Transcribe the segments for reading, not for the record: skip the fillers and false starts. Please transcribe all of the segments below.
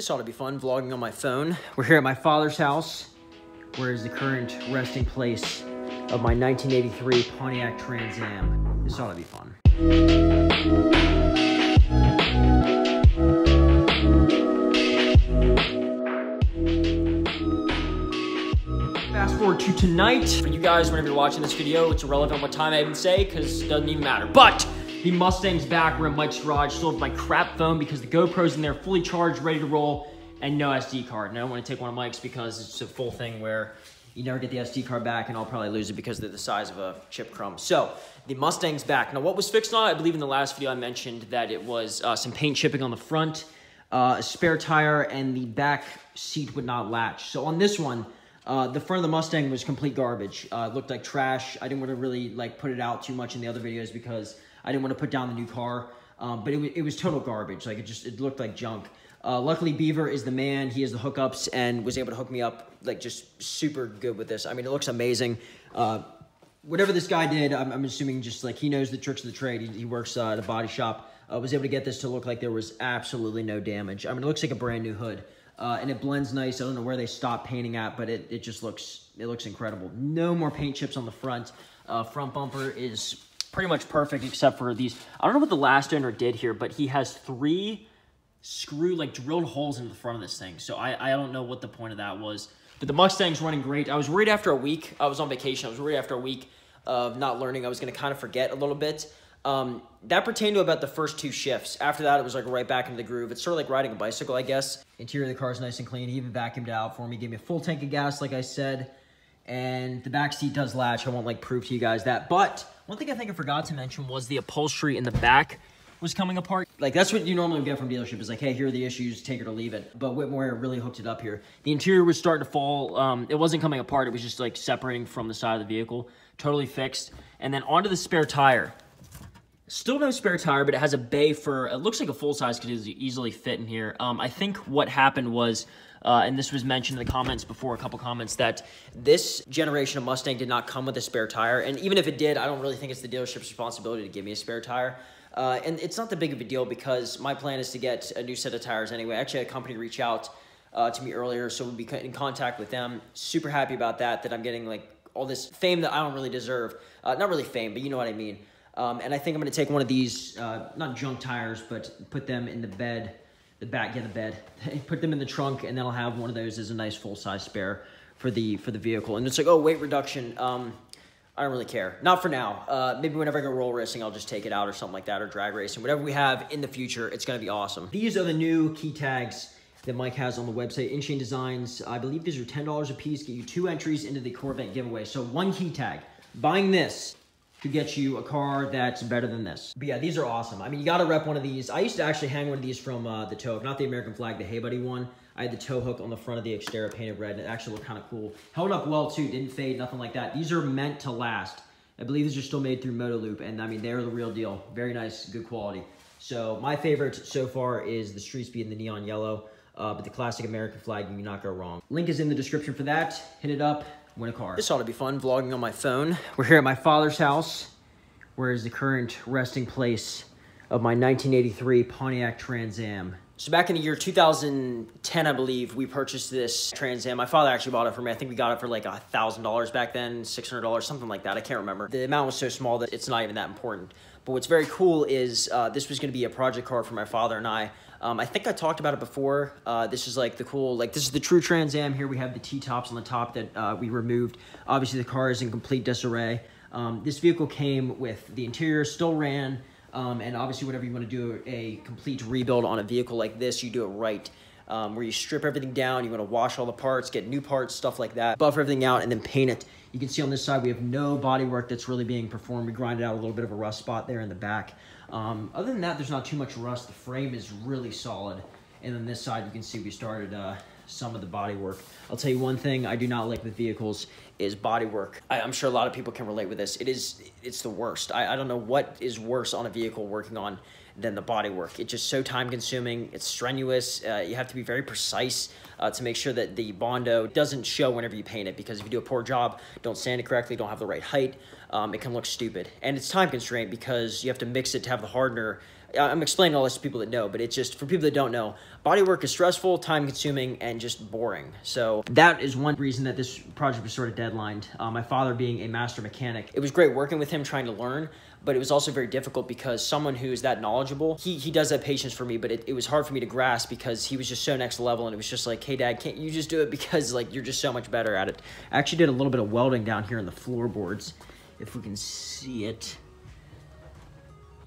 This ought to be fun, vlogging on my phone. We're here at my father's house, where is the current resting place of my 1983 Pontiac Trans Am. This ought to be fun. Fast forward to tonight. For you guys, whenever you're watching this video, it's irrelevant what time I even say, because it doesn't even matter. But the Mustang's back. We're in Mike's garage. Still have my crap phone because the GoPro's in there, fully charged, ready to roll, and no SD card. And I don't want to take one of Mike's because it's a full thing where you never get the SD card back, and I'll probably lose it because they're the size of a chip crumb. So the Mustang's back. Now, what was fixed on it? I believe in the last video I mentioned that it was some paint chipping on the front, a spare tire, and the back seat would not latch. So on this one, the front of the Mustang was complete garbage. It looked like trash. I didn't want to really put it out too much in the other videos because I didn't want to put down the new car. But it was total garbage. It looked like junk. Luckily, Beaver is the man. He has the hookups and was able to hook me up just super good with this. I mean, it looks amazing. Whatever this guy did, I'm assuming just he knows the tricks of the trade. He works at a body shop. Was able to get this to look like there was absolutely no damage. I mean, it looks like a brand new hood. And it blends nice. I don't know where they stopped painting at, but it just looks incredible. No more paint chips on the front. Front bumper is pretty much perfect except for these. I don't know what the last owner did here, but he has 3 drilled holes into the front of this thing. So I don't know what the point of that was. But the Mustang's running great. I was worried after a week. I was on vacation. I was worried after a week of not learning. I was going to kind of forget a little bit. That pertained to about the first 2 shifts. After that, it was right back into the groove. It's sort of like riding a bicycle, I guess. Interior of the car is nice and clean. He even vacuumed it out for me. Gave me a full tank of gas, like I said. And the back seat does latch. I won't prove to you guys that. But one thing I think I forgot to mention was the upholstery in the back was coming apart. That's what you normally get from dealership is hey, here are the issues, take it or leave it. But Whitmore really hooked it up here. The interior was starting to fall. It wasn't coming apart. It was just separating from the side of the vehicle. Totally fixed. And then onto the spare tire. Still no spare tire, but it has a bay for, it looks like a full size could easily fit in here. I think what happened was, and this was mentioned in the comments before, a couple comments, that this generation of Mustang did not come with a spare tire. And even if it did, I don't really think it's the dealership's responsibility to give me a spare tire. And it's not that big of a deal because my plan is to get a new set of tires anyway. Actually, I had a company reach out to me earlier, so we'll be in contact with them. Super happy about that I'm getting all this fame that I don't really deserve. Not really fame, but you know what I mean. And I think I'm going to take one of these, not junk tires, but put them in the bed, the bed, put them in the trunk, and then I'll have one of those as a nice full-size spare for the vehicle. And it's oh, weight reduction, I don't really care. Not for now. Maybe whenever I go roll racing, I'll just take it out or something like that, or drag racing. Whatever we have in the future, it's going to be awesome. These are the new key tags that Mike has on the website, InChain Designs. I believe these are $10 a piece, get you 2 entries into the Corvette giveaway. So 1 key tag. Buying this could get you a car that's better than this. But yeah, these are awesome. I mean, you gotta rep one of these. I used to actually hang one of these from the tow hook, not the American flag, the Hey Buddy one. I had the tow hook on the front of the Xterra painted red, and it actually looked kind of cool. Held up well too, didn't fade, nothing like that. These are meant to last. I believe these are still made through Motoloop, and I mean, they're the real deal. Very nice, good quality. So my favorite so far is the Street Speed in the neon yellow, but the classic American flag, you cannot go wrong. Link is in the description for that. Hit it up, win a car. This ought to be fun, vlogging on my phone. We're here at my father's house, where is the current resting place of my 1983 Pontiac Trans Am. So back in the year 2010, I believe, we purchased this Trans Am. My father actually bought it for me. I think we got it for $1,000 back then, $600, something like that. I can't remember. The amount was so small that it's not even that important. But what's very cool is this was going to be a project car for my father and I. I think I talked about it before. This is the cool, this is the true Trans Am. Here we have the T-tops on the top that we removed. Obviously, the car is in complete disarray. This vehicle came with the interior, still ran, and obviously whenever you want to do a complete rebuild on a vehicle like this, you do it right, where you strip everything down, you want to wash all the parts, get new parts, stuff like that, buff everything out, and then paint it. You can see on this side we have no body work that's really being performed. We grinded out a little bit of a rust spot there in the back. Other than that, there's not too much rust. The frame is really solid, and then this side you can see we started some of the body work. I'll tell you one thing I do not like with vehicles is body work. I'm sure a lot of people can relate with this. It's the worst. I don't know what is worse on a vehicle working on than the body work. It's just so time consuming. It's strenuous. You have to be very precise to make sure that the Bondo doesn't show whenever you paint it, because if you do a poor job, don't sand it correctly, don't have the right height, it can look stupid. And it's time constraint because you have to mix it to have the hardener I'm explaining all this to people that know, but it's just, for people that don't know, bodywork is stressful, time-consuming, and just boring. So that is one reason that this project was sort of deadlined. My father being a master mechanic, it was great working with him trying to learn, but it was also very difficult because someone who's that knowledgeable, he does have patience for me, but it was hard for me to grasp because he was just so next level, and it was just like, hey, Dad, can't you just do it because, like, you're just so much better at it. I actually did a little bit of welding down here in the floorboards, if we can see it.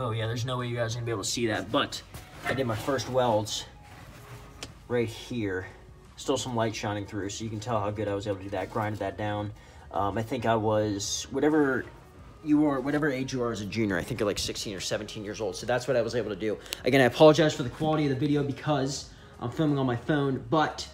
Oh yeah, there's no way you guys are gonna be able to see that, but I did my first welds right here. Still some light shining through, so you can tell how good I was able to do that, grinded that down. I think I was, whatever age you are as a junior, I think you're like 16 or 17 years old, so that's what I was able to do. Again, I apologize for the quality of the video because I'm filming on my phone, but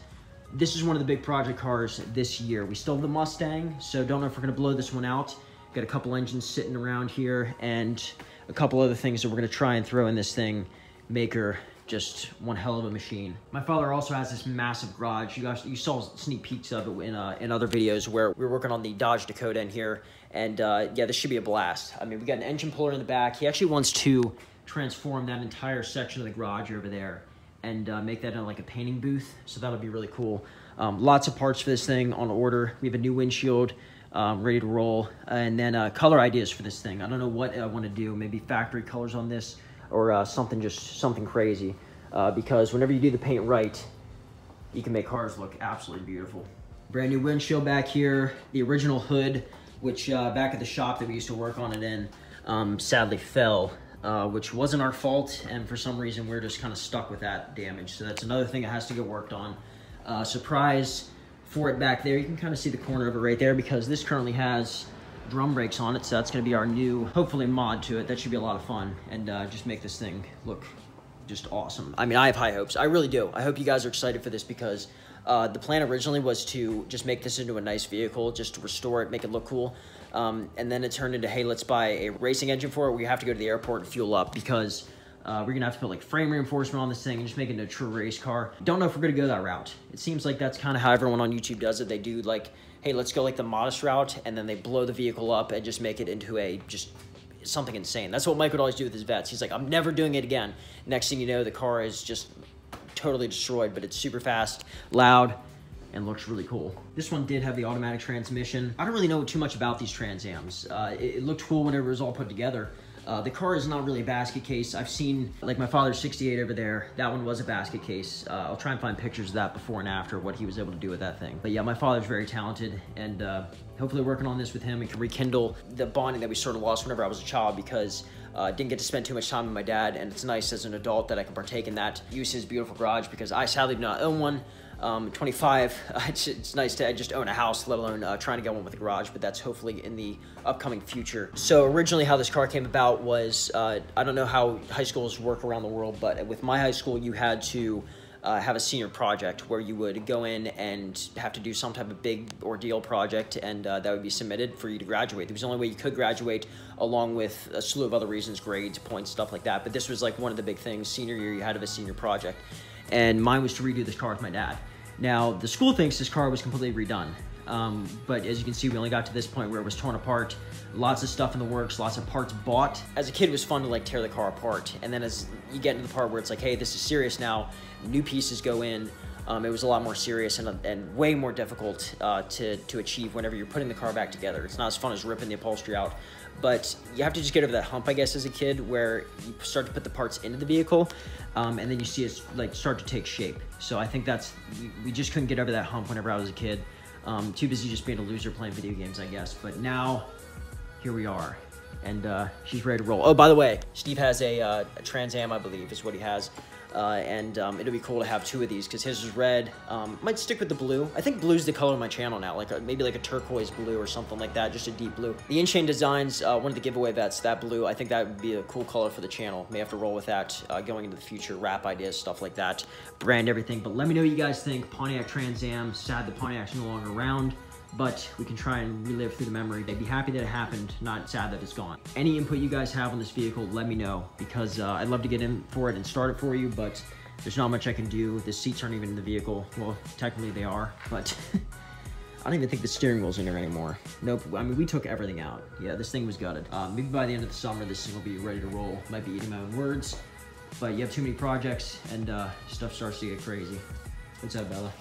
this is one of the big project cars this year. We still have the Mustang, so don't know if we're gonna blow this one out. Got a couple engines sitting around here, and a couple other things that we're gonna try and throw in this thing, make her just one hell of a machine. My father also has this massive garage. You saw sneak peeks of it in other videos where we were working on the Dodge Dakota in here, and yeah, this should be a blast. I mean, we got an engine puller in the back. He actually wants to transform that entire section of the garage over there and make that into like a painting booth, so that'll be really cool. Lots of parts for this thing on order. We have a new windshield, ready to roll, and then color ideas for this thing. I don't know what I want to do, maybe factory colors on this, or something crazy, because whenever you do the paint right, you can make cars look absolutely beautiful. Brand new windshield back here, the original hood, which back at the shop that we used to work on it in, sadly fell, which wasn't our fault, and for some reason we're just kind of stuck with that damage, so that's another thing that has to get worked on. Surprise for it back there, you can kind of see the corner of it right there, because this currently has drum brakes on it, so that's going to be our new, hopefully, mod to it. That should be a lot of fun, and just make this thing look just awesome. I mean, I have high hopes. I really do. I hope you guys are excited for this, because the plan originally was to just make this into a nice vehicle, just to restore it, make it look cool, and then it turned into, hey, let's buy a racing engine for it. We have to go to the airport and fuel up, because we're gonna have to put like frame reinforcement on this thing and just make it into a true race car. Don't know if we're gonna go that route. It seems like that's kind of how everyone on YouTube does it. They do like, hey, let's go like the modest route, and then they blow the vehicle up and just make it into a just something insane. That's what Mike would always do with his vets. He's like, I'm never doing it again. Next thing you know, the car is just totally destroyed, but it's super fast, loud, and looks really cool. This one did have the automatic transmission. I don't really know too much about these Trans Ams. It looked cool whenever it was all put together. The car is not really a basket case. I've seen, like my father's 68 over there, that one was a basket case. I'll try and find pictures of that before and after, what he was able to do with that thing. But yeah, my father's very talented, and hopefully working on this with him, we can rekindle the bonding that we sort of lost whenever I was a child, because I didn't get to spend too much time with my dad, and it's nice as an adult that I can partake in that, use his beautiful garage, because I sadly do not own one. 25, it's nice to just own a house, let alone trying to get one with a garage, but that's hopefully in the upcoming future. So originally how this car came about was, I don't know how high schools work around the world, but with my high school, you had to have a senior project where you would go in and have to do some type of big ordeal project, and that would be submitted for you to graduate. It was the only way you could graduate, along with a slew of other reasons, grades, points, stuff like that. But this was like one of the big things. Senior year, you had to have a senior project, and mine was to redo this car with my dad. Now, the school thinks this car was completely redone, but as you can see, we only got to this point where it was torn apart. Lots of stuff in the works, lots of parts bought. As a kid, it was fun to like tear the car apart, and then as you get into the part where it's like, hey, this is serious now, new pieces go in, it was a lot more serious and way more difficult to achieve whenever you're putting the car back together. It's not as fun as ripping the upholstery out, but you have to just get over that hump, I guess, as a kid, where you start to put the parts into the vehicle, and then you see it like start to take shape. So I think we just couldn't get over that hump whenever I was a kid. Too busy just being a loser playing video games, I guess. But now, here we are, and she's ready to roll. Oh, by the way, Steve has a Trans Am, I believe, is what he has. And it'll be cool to have two of these, because his is red. Might stick with the blue. I think blue's the color of my channel now, like maybe like a turquoise blue or something like that, just a deep blue. The In-Chain Designs, one of the giveaway vets, that blue, I think that would be a cool color for the channel. May have to roll with that going into the future, wrap ideas, stuff like that, brand everything. But let me know what you guys think. Pontiac Trans Am, sad that Pontiac's no longer around, but we can try and relive through the memory. I'd be happy that it happened, not sad that it's gone. Any input you guys have on this vehicle, let me know, because I'd love to get in for it and start it for you, but there's not much I can do. The seats aren't even in the vehicle. Well, technically they are, but I don't even think the steering wheel's in there anymore. Nope, I mean, we took everything out. Yeah, this thing was gutted. Maybe by the end of the summer, this thing will be ready to roll. Might be eating my own words, but you have too many projects and stuff starts to get crazy. What's up, Bella?